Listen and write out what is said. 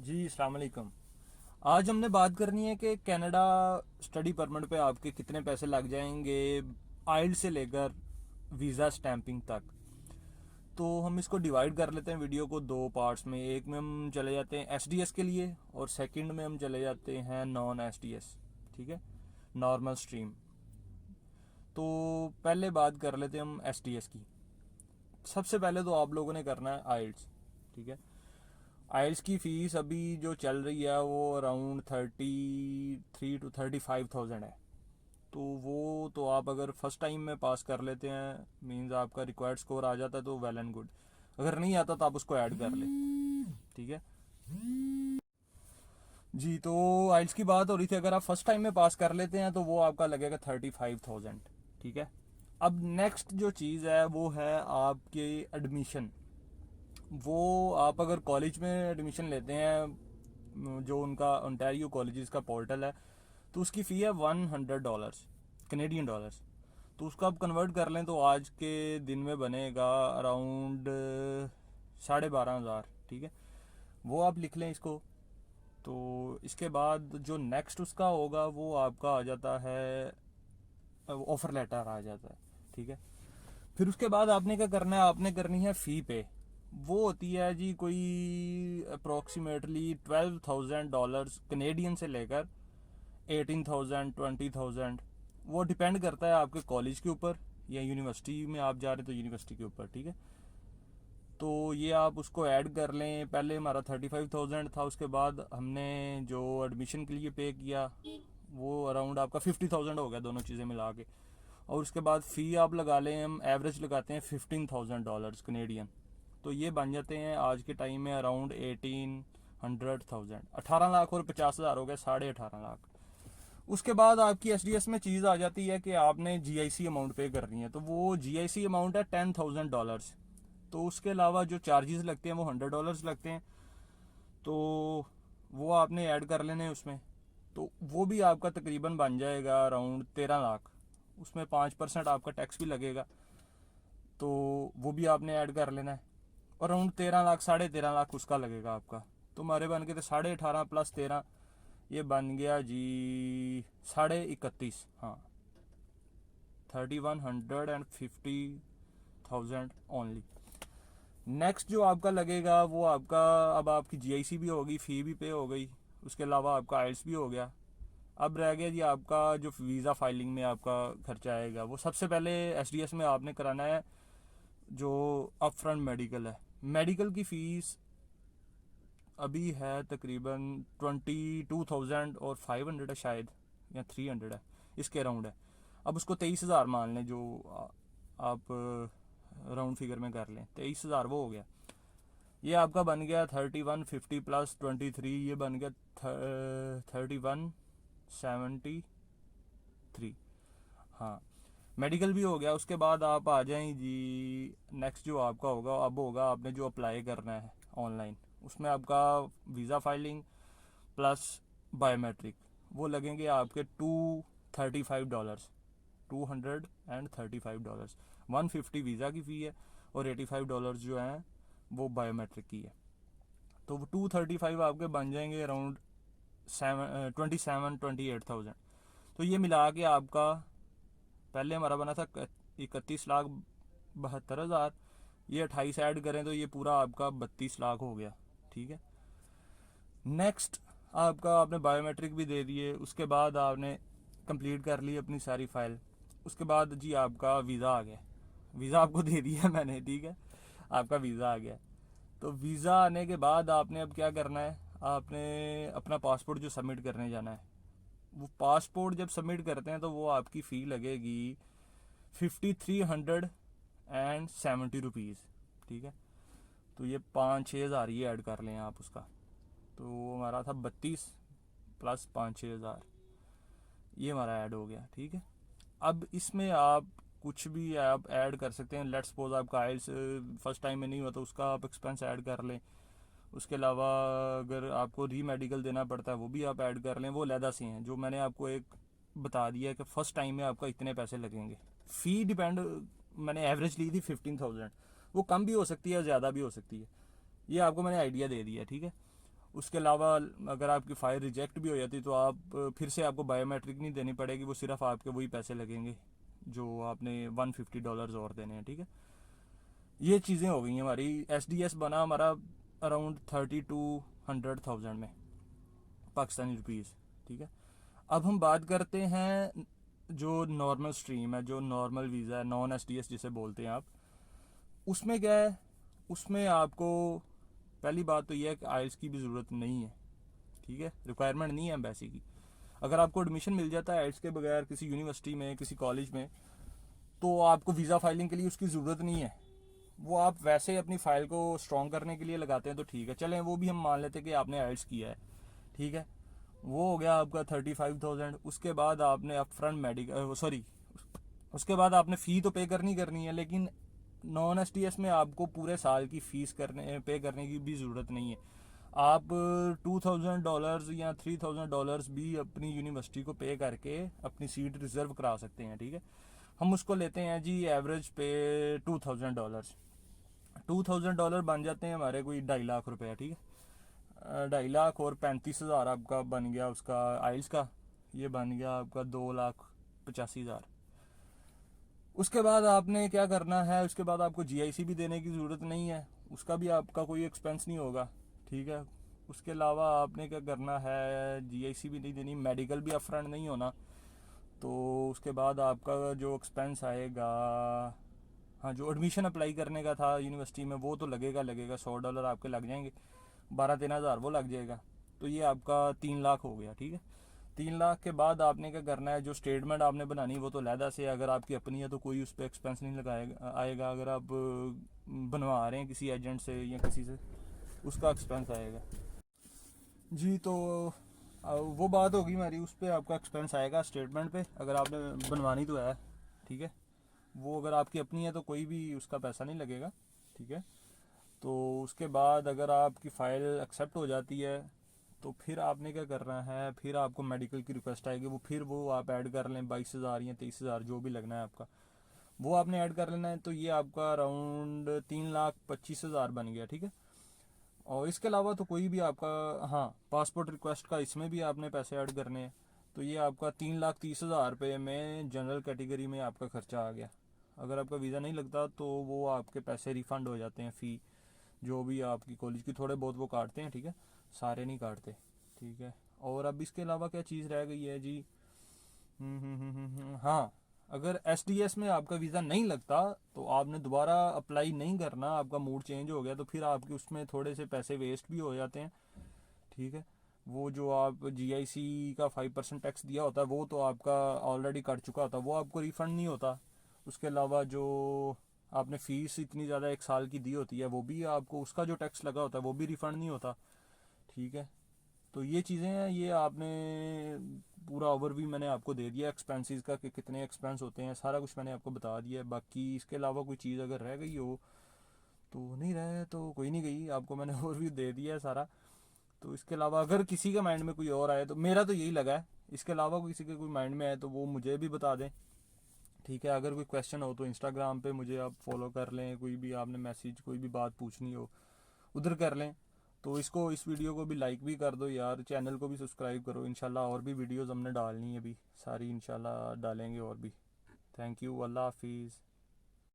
जी अस्सलाम वालेकुम। आज हमने बात करनी है कि कनाडा स्टडी परमिट पे आपके कितने पैसे लग जाएंगे, आइल्ड से लेकर वीज़ा स्टैंपिंग तक। तो हम इसको डिवाइड कर लेते हैं वीडियो को दो पार्ट्स में। एक में हम चले जाते हैं एसडीएस के लिए और सेकंड में हम चले जाते हैं नॉन एसडीएस। ठीक है, नॉर्मल स्ट्रीम। तो पहले बात कर लेते हैं हम एसडीएस की। सबसे पहले तो आप लोगों ने करना है आइल्ड्स। ठीक है, आइल्स की फ़ीस अभी जो चल रही है वो अराउंड 33 to 35,000 है। तो वो तो आप अगर फर्स्ट टाइम में पास कर लेते हैं, मींस आपका रिक्वायर्ड स्कोर आ जाता है तो वेल एंड गुड। अगर नहीं आता तो आप उसको ऐड कर लें। ठीक है जी। तो आइल्स की बात हो रही थी, अगर आप फर्स्ट टाइम में पास कर लेते हैं तो वो आपका लगेगा 35,000। ठीक है, अब नेक्स्ट जो चीज़ है वो है आपके एडमिशन। वो आप अगर कॉलेज में एडमिशन लेते हैं, जो उनका ओंटारियो कॉलेजेस का पोर्टल है, तो उसकी फ़ी है $100 कैनेडियन डॉलर्स। तो उसको आप कन्वर्ट कर लें तो आज के दिन में बनेगा अराउंड 12,500। ठीक है, वो आप लिख लें इसको। तो इसके बाद जो नेक्स्ट उसका होगा वो आपका आ जाता है, ऑफ़र लेटर आ जाता है। ठीक है, फिर उसके बाद आपने क्या करना है, आपने करनी है फ़ी पे। वो होती है जी कोई अप्रोक्सीमेटली $12,000 कैनेडियन से लेकर 18,000 20,000। वो डिपेंड करता है आपके कॉलेज के ऊपर या यूनिवर्सिटी में आप जा रहे हैं तो यूनिवर्सिटी के ऊपर। ठीक है, तो ये आप उसको ऐड कर लें। पहले हमारा 35,000 था, उसके बाद हमने जो एडमिशन के लिए पे किया वो अराउंड आपका 50,000 हो गया दोनों चीज़ें मिला के। और उसके बाद फ़ी आप लगा लें, हम एवरेज लगाते हैं $15,000 कैनेडियन। तो ये बन जाते हैं आज के टाइम में अराउंड 1800,000, 18 लाख और 50,000 हो गए, 18.5 लाख। उसके बाद आपकी एसडीएस में चीज़ आ जाती है कि आपने जीआईसी अमाउंट पे करनी है। तो वो जीआईसी अमाउंट है $10,000। तो उसके अलावा जो चार्जेस लगते हैं वो $100 लगते हैं। तो वो आपने ऐड कर लेने उसमें। तो वो भी आपका तकरीबन बन जाएगा अराउंड 13 लाख। उसमें 5% आपका टैक्स भी लगेगा, तो वो भी आपने ऐड कर लेना है। और अराउंड 13 लाख, 13.5 लाख उसका लगेगा आपका। तो हमारे बन के तो 18.5 प्लस 13, ये बन गया जी 31.5। हाँ, 3150,000 ओनली। नेक्स्ट जो आपका लगेगा वो आपका, अब आपकी जीआईसी भी होगी, फ़ी भी पे हो गई, उसके अलावा आपका आइल्स भी हो गया। अब रह गया जी आपका जो वीज़ा फाइलिंग में आपका खर्चा आएगा। वो सबसे पहले एसडीएस में आपने कराना है जो अपफ्रंट मेडिकल है। मेडिकल की फ़ीस अभी है तकरीबन 22,500 है शायद, या 300 है, इसके अराउंड है। अब उसको 23,000 मान लें, जो आप राउंड फिगर में कर लें, 23,000 वो हो गया। ये आपका बन गया 3150 प्लस 23, ये बन गया 3173। हाँ, मेडिकल भी हो गया। उसके बाद आप आ जाएं जी, नेक्स्ट जो आपका होगा अब होगा आपने जो अप्लाई करना है ऑनलाइन, उसमें आपका वीज़ा फाइलिंग प्लस बायोमेट्रिक, वो लगेंगे आपके $235। $235, 150 वीज़ा की फ़ी है और $85 जो हैं वो बायोमेट्रिक की है। तो वो 235 आपके बन जाएंगे अराउंड 28,000। तो ये मिला के आपका पहले हमारा बना था 31,72,000। ये 28 ऐड करें तो ये पूरा आपका 32 लाख हो गया। ठीक है, नेक्स्ट आपका आपने बायोमेट्रिक भी दे दिए, उसके बाद आपने कंप्लीट कर ली अपनी सारी फाइल। उसके बाद जी आपका वीज़ा आ गया। वीज़ा आपको दे दिया मैंने। ठीक है, आपका वीज़ा आ गया। तो वीज़ा आने के बाद आपने अब क्या करना है, आपने अपना पासपोर्ट जो सबमिट करने जाना है, वो पासपोर्ट जब सबमिट करते हैं तो वो आपकी फ़ी लगेगी 5,370 रुपीज़। ठीक है, तो ये 5-6 हज़ार ये ऐड कर लें आप उसका। तो हमारा था 32 प्लस 5-6 हज़ार, ये हमारा ऐड हो गया। ठीक है, अब इसमें आप कुछ भी आप ऐड कर सकते हैं। लेट्स सपोज आपका आइल्स फर्स्ट टाइम में नहीं हुआ तो उसका आप एक्सपेंस ऐड कर लें। उसके अलावा अगर आपको री मेडिकल देना पड़ता है वो भी आप ऐड कर लें। वो लहदा से हैं जो मैंने आपको एक बता दिया है कि फ़र्स्ट टाइम में आपका इतने पैसे लगेंगे। फ़ी डिपेंड, मैंने एवरेज ली थी 15,000, वो कम भी हो सकती है और ज़्यादा भी हो सकती है। ये आपको मैंने आइडिया दे दिया। ठीक है, उसके अलावा अगर आपकी फ़ाइल रिजेक्ट भी हो जाती तो आप फिर से आपको बायोमेट्रिक नहीं देनी पड़ेगी, वो सिर्फ आपके वही पैसे लगेंगे जो आपने $150 और देने हैं, ठीक है। ये चीज़ें हो गई हैं हमारी। SDS बना हमारा अराउंड 3200,000 में पाकिस्तानी रुपीज़, ठीक है। अब हम बात करते हैं जो नॉर्मल स्ट्रीम है, जो नॉर्मल वीज़ा है, नॉन SDS जिसे बोलते हैं आप, उसमें क्या है। उसमें आपको पहली बात तो यह है कि आइल्स की भी ज़रूरत नहीं है, ठीक है, रिक्वायरमेंट नहीं है एम्बेसी की। अगर आपको एडमिशन मिल जाता है आइल्स के बगैर किसी यूनिवर्सिटी में, किसी कॉलेज में, तो आपको वीज़ा फाइलिंग के लिए उसकी ज़रूरत नहीं है। वो आप वैसे अपनी फ़ाइल को स्ट्रॉन्ग करने के लिए लगाते हैं तो ठीक है, चलें वो भी हम मान लेते हैं कि आपने आइल्स किया है, ठीक है। वो हो गया आपका 35,000। उसके बाद आपने अप फ्रंट मेडिकल सॉरी उसके बाद आपने फ़ी तो पे करनी है, लेकिन नॉन SDS में आपको पूरे साल की फ़ीस पे करने की भी ज़रूरत नहीं है। आप $2,000 या $3,000 भी अपनी यूनिवर्सिटी को पे करके अपनी सीट रिज़र्व करा सकते हैं, ठीक है। हम उसको लेते हैं जी एवरेज पे $2,000। $2,000 बन जाते हैं हमारे कोई 2.5 लाख रुपये, ठीक है। 2.5 लाख और 35,000 आपका बन गया उसका आइल्स का, ये बन गया आपका 2,85,000। उसके बाद आपने क्या करना है, उसके बाद आपको GIC भी देने की ज़रूरत नहीं है, उसका भी आपका कोई एक्सपेंस नहीं होगा, ठीक है। उसके अलावा आपने क्या करना है, GIC भी नहीं देनी, मेडिकल भी अपफ्रंट नहीं होना। तो उसके बाद आपका जो एक्सपेंस आएगा, हाँ, जो एडमिशन अप्लाई करने का था यूनिवर्सिटी में वो तो लगेगा $100 आपके लग जाएंगे, 12-13 हज़ार वो लग जाएगा। तो ये आपका 3 लाख हो गया, ठीक है। 3 लाख के बाद आपने क्या करना है, जो स्टेटमेंट आपने बनानी वो तो लहदा से, अगर आपकी अपनी है तो कोई उस पर एक्सपेंस नहीं लगाएगा आएगा। अगर आप बनवा रहे हैं किसी एजेंट से या किसी से, उसका एक्सपेंस आएगा जी। तो वो बात होगी हमारी, उस पर आपका एक्सपेंस आएगा स्टेटमेंट पे, अगर आपने बनवानी तो है, ठीक है। वो अगर आपकी अपनी है तो कोई भी उसका पैसा नहीं लगेगा, ठीक है। तो उसके बाद अगर आपकी फ़ाइल एक्सेप्ट हो जाती है तो फिर आपने क्या करना है, फिर आपको मेडिकल की रिक्वेस्ट आएगी, वो आप ऐड कर लें, 22,000 या 23,000 जो भी लगना है आपका, वो आपने ऐड कर लेना है। तो ये आपका अराउंड 3,25,000 बन गया, ठीक है। और इसके अलावा तो कोई भी आपका, हाँ, पासपोर्ट रिक्वेस्ट का इसमें भी आपने पैसे ऐड करने हैं। तो ये आपका 3,30,000 रुपये में जनरल कैटेगरी में आपका खर्चा आ गया। अगर आपका वीज़ा नहीं लगता तो वो आपके पैसे रिफ़ंड हो जाते हैं, फ़ी जो भी आपकी कॉलेज की थोड़े बहुत वो काटते हैं, ठीक है, सारे नहीं काटते, ठीक है। और अब इसके अलावा क्या चीज़ रह गई है जी, हाँ, अगर SDS में आपका वीज़ा नहीं लगता तो आपने दोबारा अप्लाई नहीं करना, आपका मूड चेंज हो गया तो फिर आपके उसमें थोड़े से पैसे वेस्ट भी हो जाते हैं, ठीक है। वो जो आप GIC का 5% टैक्स दिया होता है वो तो आपका ऑलरेडी कट चुका होता है, वो आपको रिफ़ंड नहीं होता। उसके अलावा जो आपने फ़ीस इतनी ज़्यादा 1 साल की दी होती है वो भी आपको, उसका जो टैक्स लगा होता है वो भी रिफ़ंड नहीं होता, ठीक है। तो ये चीज़ें हैं, ये आपने पूरा ओवरव्यू मैंने आपको दे दिया एक्सपेंसेस का कि कितने एक्सपेंस होते हैं, सारा कुछ मैंने आपको बता दिया है। बाकी इसके अलावा कोई चीज़ अगर रह गई हो तो, नहीं रहे तो कोई नहीं गई, आपको मैंने ओवरव्यू दे दिया है सारा। तो इसके अलावा अगर किसी के माइंड में कोई और आए तो, मेरा तो यही लगा है, इसके अलावा किसी के कोई माइंड में आए तो वो मुझे भी बता दें, ठीक है। अगर कोई क्वेश्चन हो तो इंस्टाग्राम पे मुझे आप फॉलो कर लें, कोई भी आपने मैसेज कोई भी बात पूछनी हो उधर कर लें। तो इस वीडियो को भी लाइक भी कर दो यार, चैनल को भी सब्सक्राइब करो। इंशाल्लाह और भी वीडियोस हमने डालनी है, अभी सारी इंशाल्लाह डालेंगे और भी। थैंक यू, अल्लाह हाफिज़।